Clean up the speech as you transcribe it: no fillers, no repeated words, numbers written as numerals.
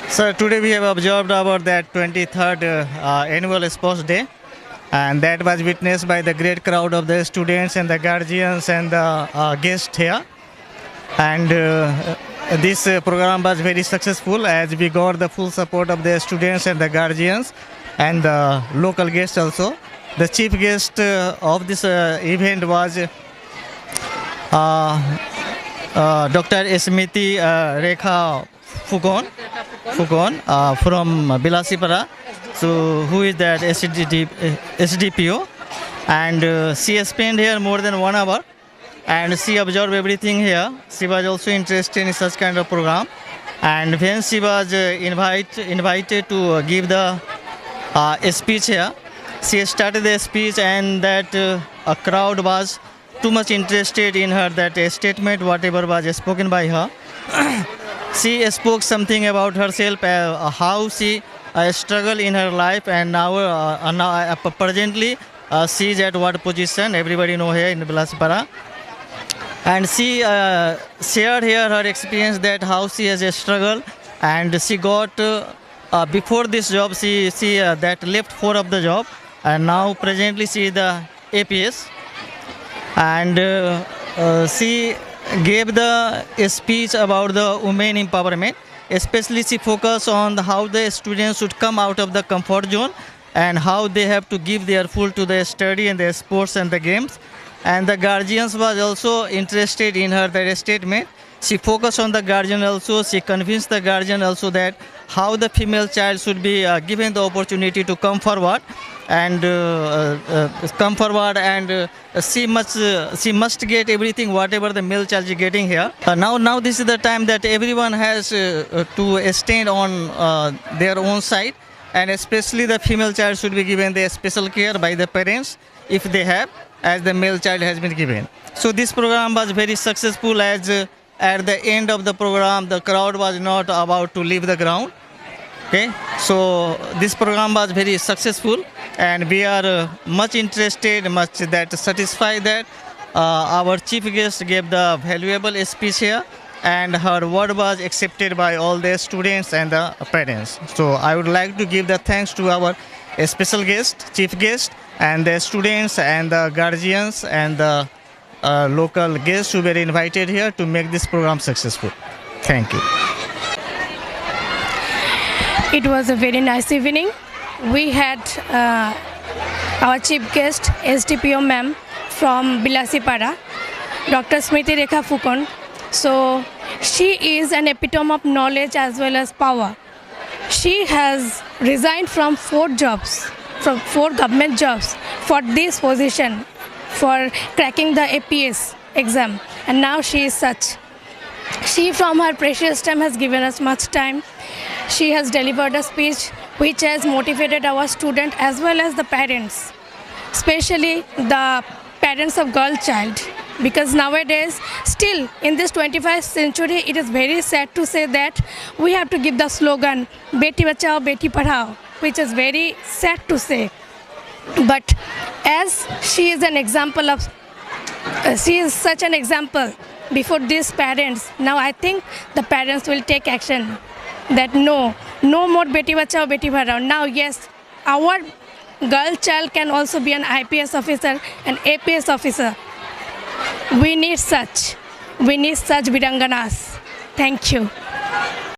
So today we have observed about that 23rd annual sports day, and that was witnessed by the great crowd of the students and the guardians and the guests here. And this program was very successful as we got the full support of the students and the guardians and the local guests also. The chief guest of this event was Dr. Smriti Rekha Fugon from Bilasipara, so who is that SDPO, and she has spent here more than 1 hour, and she observed everything here. She was also interested in such kind of program, and when she was invited to give the speech here, she started the speech, and that a crowd was too much interested in her that statement, whatever was spoken by her. She spoke something about herself, how she struggled in her life, and now presently she is at what position. Everybody know here in Bilasipara, and she shared here her experience that how she has struggled, and she got before this job she that left 4 of the job, and now presently she is the APS, and she gave the speech about the women empowerment. Especially she focused on how the students should come out of the comfort zone and how they have to give their full to the study and the sports and the games. And the guardians was also interested in her that statement. She focused on the guardian also. She convinced the guardian also that how the female child should be given the opportunity to come forward and she must get everything whatever the male child is getting here. Now this is the time that everyone has to stand on their own side, and especially the female child should be given the special care by the parents if they have, as the male child has been given. So this program was very successful, as at the end of the program the crowd was not about to leave the ground. Okay, so this program was very successful, and we are much interested, much that satisfied that our chief guest gave the valuable speech here, and her word was accepted by all the students and the parents. So I would like to give the thanks to our special guest, chief guest, and the students and the guardians and the local guests who were invited here to make this program successful. Thank you. It was a very nice evening. We had our chief guest, SDPO ma'am from Bilasipara, Dr. Smriti Rekha Fugon. So she is an epitome of knowledge as well as power. She has resigned from 4 government jobs for this position, for cracking the APS exam, and now she is such. She from her precious time has given us much time. She has delivered a speech which has motivated our students as well as the parents, especially the parents of girl child, because nowadays still in this 21st century it is very sad to say that we have to give the slogan Beti Bachao Beti Padhao, which is very sad to say, but as she is an example of she is such an example before these parents, now I think the parents will take action that no more Beti Bachao Beti Padhao. Now yes, our girl child can also be an IPS officer, an APS officer. We need such Viranganas. Thank you.